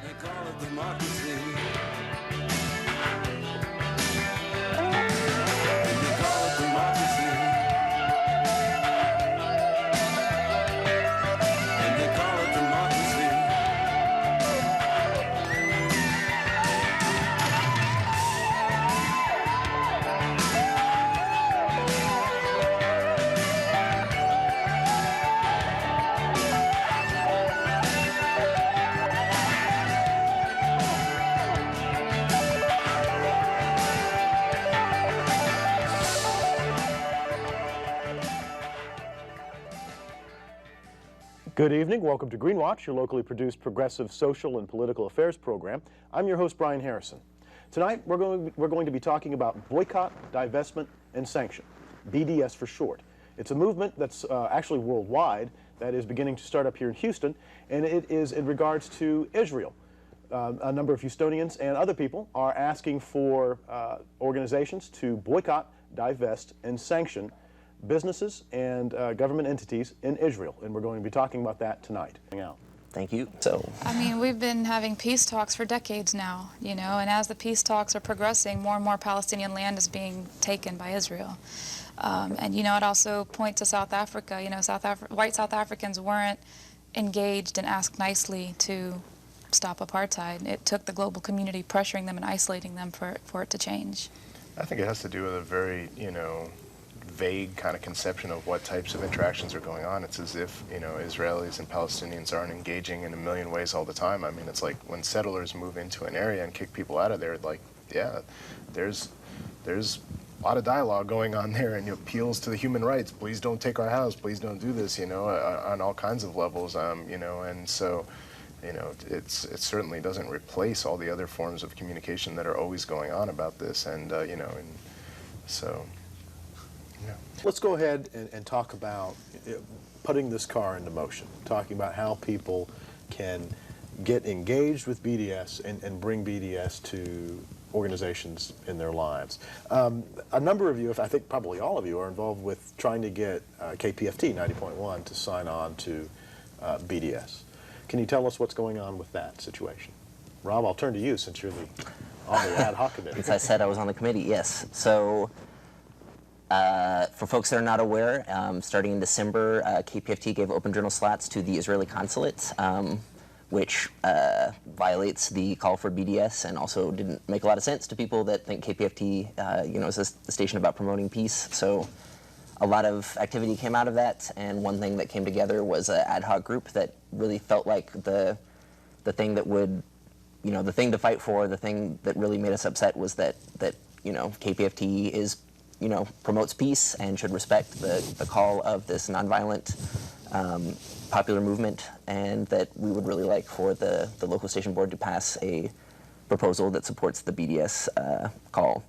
They call it democracy. They call it democracy. And they call it democracy. Good evening. Welcome to Green Watch, your locally produced progressive social and political affairs program. I'm your host, Brian Harrison. Tonight, we're going to be talking about boycott, divestment, and sanction, BDS for short. It's a movement that's actually worldwide that is beginning to start up here in Houston, and it is in regards to Israel. A number of Houstonians and other people are asking for organizations to boycott, divest, and sanction businesses and government entities in Israel, and we're going to be talking about that tonight. Thank you. I mean, we've been having peace talks for decades now, you know, and as the peace talks are progressing, more and more Palestinian land is being taken by Israel. And, you know, it also points to South Africa. You know, white South Africans weren't engaged and asked nicely to stop apartheid. It took the global community pressuring them and isolating them for it to change. I think it has to do with a very, vague kind of conception of what types of interactions are going on. It's as if, Israelis and Palestinians aren't engaging in a million ways all the time. I mean, it's like when settlers move into an area and kick people out of there, like, yeah, there's a lot of dialogue going on there and appeals to the human rights. Please don't take our house. Please don't do this, on all kinds of levels, and so, it certainly doesn't replace all the other forms of communication that are always going on about this, and, so. Yeah. Let's go ahead and talk about putting this car into motion, talking about how people can get engaged with BDS and bring BDS to organizations in their lives. A number of you, I think probably all of you, are involved with trying to get KPFT 90.1 to sign on to BDS. Can you tell us what's going on with that situation? Rob, I'll turn to you since you're on the ad hoc committee. As I said, I was on the committee, yes. So, for folks that are not aware, starting in December, KPFT gave open journal slots to the Israeli consulate, which violates the call for BDS and also didn't make a lot of sense to people that think KPFT, is a station about promoting peace. So a lot of activity came out of that, and one thing that came together was an ad hoc group that really felt like the thing that would, the thing to fight for, the thing that really made us upset was that KPFT is promotes peace and should respect the call of this nonviolent popular movement, and that we would really like for the local station board to pass a proposal that supports the BDS call.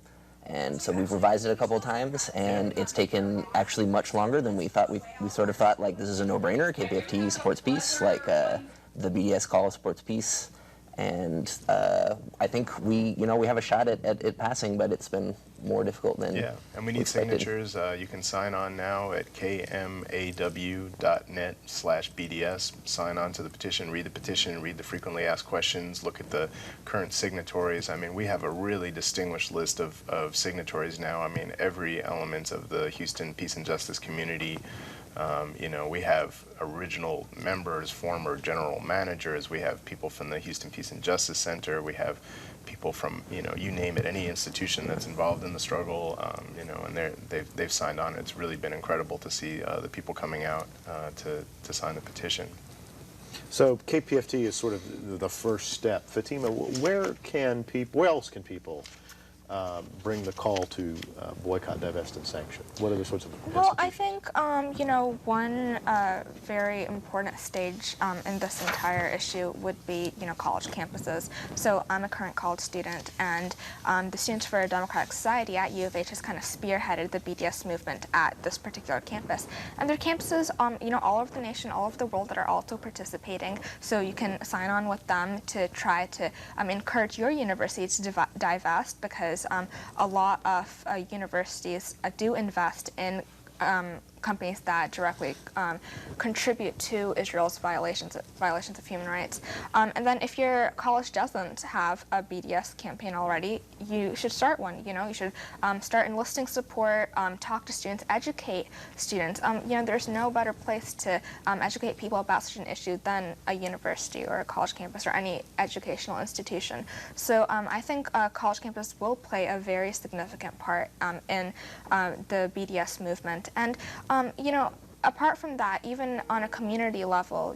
And so we've revised it a couple of times, and it's taken actually much longer than we thought. We sort of thought, like, this is a no-brainer. KPFT supports peace, like the BDS call supports peace. And I think we have a shot at it passing, but it's been more difficult than and we need signatures. You can sign on now at kmaw.net/BDS. Sign on to the petition, read the frequently asked questions, look at the current signatories. I mean, we have a really distinguished list of signatories now. I mean, every element of the Houston peace and justice community. We have original members, former general managers, we have people from the Houston Peace and Justice Center, we have people from, you name it, any institution that's involved in the struggle, and they've signed on. It's really been incredible to see the people coming out to sign the petition. So KPFT is sort of the first step. Fatima, where else can people bring the call to boycott, divest, and sanction? What other sorts of Well, I think, one very important stage in this entire issue would be, college campuses. So I'm a current college student, and the Students for a Democratic Society at U of H has kind of spearheaded the BDS movement at this particular campus. And there are campuses, all over the nation, all over the world that are also participating. So you can sign on with them to try to encourage your university to divest, because a lot of universities do invest in companies that directly contribute to Israel's violations of human rights. And then if your college doesn't have a BDS campaign already, you should start one. You should start enlisting support, talk to students, educate students. There's no better place to educate people about such an issue than a university or a college campus or any educational institution. So I think college campus will play a very significant part in the BDS movement. And, apart from that, even on a community level,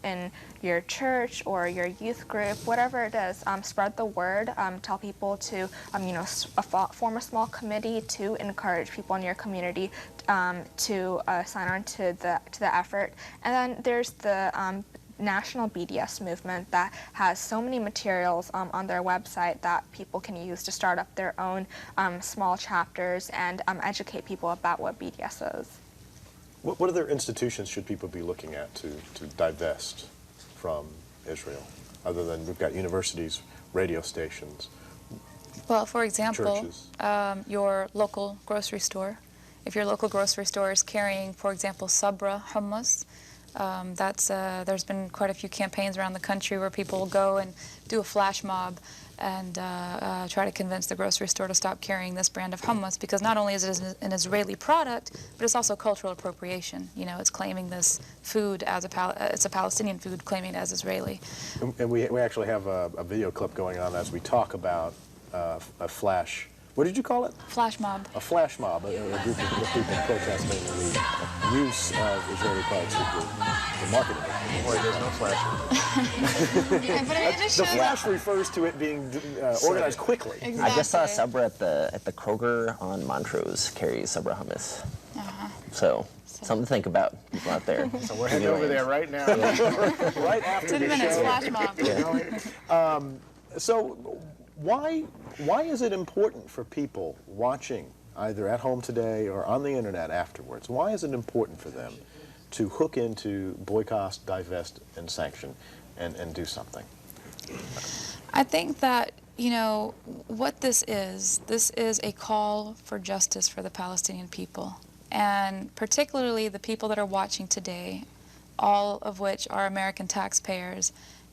in your church or your youth group, whatever it is, spread the word, tell people to, form a small committee to encourage people in your community to sign on to the effort. And then there's the national BDS movement that has so many materials on their website that people can use to start up their own small chapters and educate people about what BDS is. What other institutions should people be looking at to divest from Israel, other than we've got universities, radio stations? Well, for example, Churches. Your local grocery store. If your local grocery store is carrying, for example, Sabra hummus, there's been quite a few campaigns around the country where people will go and do a flash mob and try to convince the grocery store to stop carrying this brand of hummus, because not only is it an Israeli product, but it's also cultural appropriation. It's claiming this food as it's a Palestinian food, claiming it as Israeli. And we actually have a video clip going on as we talk about a flash. What did you call it? Flash mob. A flash mob, a group of people protesting the use of Israeli products for marketing. Boy, there's no flash. Yeah, but it just The shows flash refers to it being organized quickly. Exactly. I just saw Sabra at the Kroger on Montrose carries Sabra hummus. So something to think about, people out there. So we're heading over there right now. Right after 10 the minutes, show. flash mob. So why is it important for people watching either at home today or on the internet afterwards? Why is it important for them to hook into boycott, divest, and sanction and do something? I think that, what this is a call for justice for the Palestinian people, and particularly the people that are watching today, all of which are American taxpayers,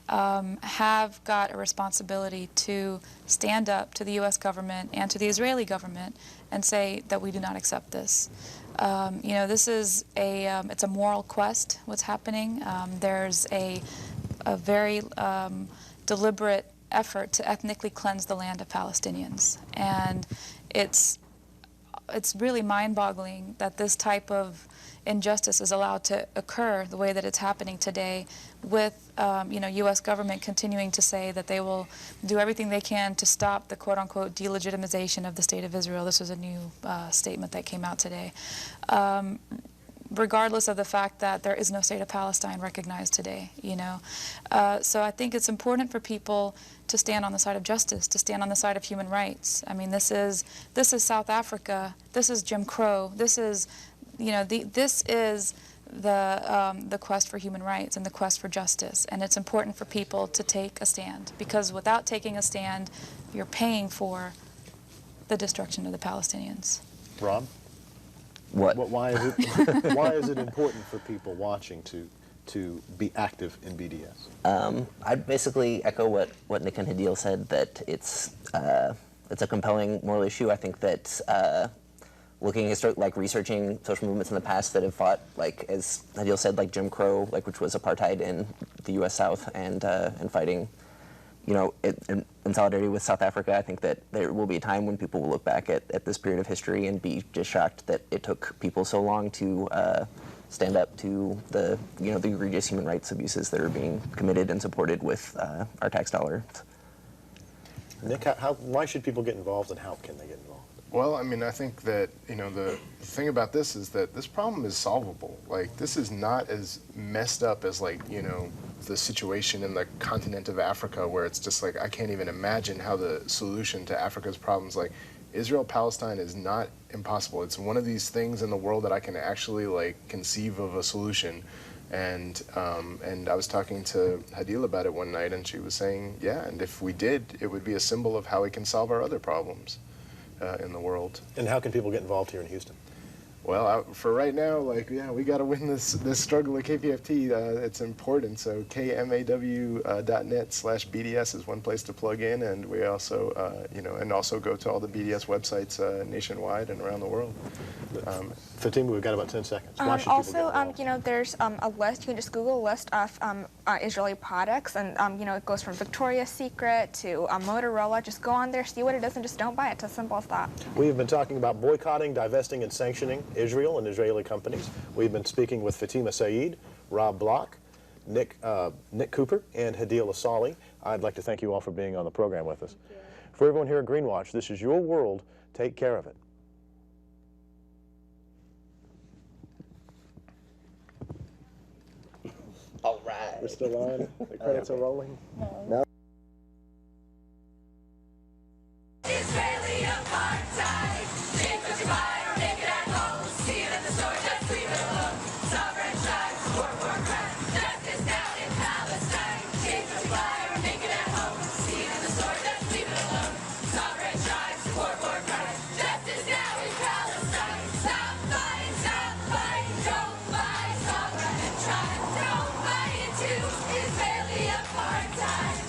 have got a responsibility to stand up to the U.S. government and to the Israeli government and say that we do not accept this. This is it's a moral quest, what's happening. There's a very deliberate effort to ethnically cleanse the land of Palestinians. And it's really mind-boggling that this type of injustice is allowed to occur the way that it's happening today, with U.S. government continuing to say that they will do everything they can to stop the quote-unquote delegitimization of the State of Israel. This was a new statement that came out today. Regardless of the fact that there is no State of Palestine recognized today, So I think it's important for people to stand on the side of justice, to stand on the side of human rights. I mean, this is South Africa. This is Jim Crow. This is, this is the quest for human rights and the quest for justice. And it's important for people to take a stand, because without taking a stand, you're paying for the destruction of the Palestinians. Rob? Why is it important for people watching to be active in BDS? I'd basically echo what Nick and Hadil said, that it's a compelling moral issue. I think that looking at researching social movements in the past that have fought, as Hadil said, Jim Crow, which was apartheid in the U.S. South, and fighting, in solidarity with South Africa. I think that there will be a time when people will look back at this period of history and be just shocked that it took people so long to stand up to the egregious human rights abuses that are being committed and supported with our tax dollars. Nick, why should people get involved, and how can they get involved? Well, I mean, I think that, the thing about this is that this problem is solvable. This is not as messed up as, the situation in the continent of Africa, where it's just I can't even imagine how the solution to Africa's problems, Israel-Palestine is not impossible. It's one of these things in the world that I can actually, conceive of a solution. And I was talking to Hadil about it one night, and she was saying, yeah, and if we did, it would be a symbol of how we can solve our other problems in the world. And how can people get involved here in Houston? Well, for right now, like, yeah, we got to win this struggle at KPFT. It's important. So kmaw.net/BDS is one place to plug in, and we also, and also go to all the BDS websites nationwide and around the world. Fatima, we've got about 10 seconds. Why should Also, people get involved? there's a list. You can just Google a list of Israeli products, and it goes from Victoria's Secret to Motorola. Just go on there, see what it is, and just don't buy it. It's as simple as that. We have been talking about boycotting, divesting, and sanctioning Israel and Israeli companies. We've been speaking with Fatima Saeed, Rob Block, Nick Cooper, and Hadil Asali. I'd like to thank you all for being on the program with us. For everyone here at Greenwatch, this is your world. Take care of it. All right. We're still on. The credits are rolling. No. Israeli apartheid. Think what you buy or make it at home. See it at the store, just leave it alone. Sovereign tribes, war crime. Justice now in Palestine. Think what you buy or make it at home. See it at the store, just leave it alone. Sovereign tribes, war crime. Justice now in Palestine. Stop fighting, don't buy sovereign tribes. Don't buy into Israeli apartheid.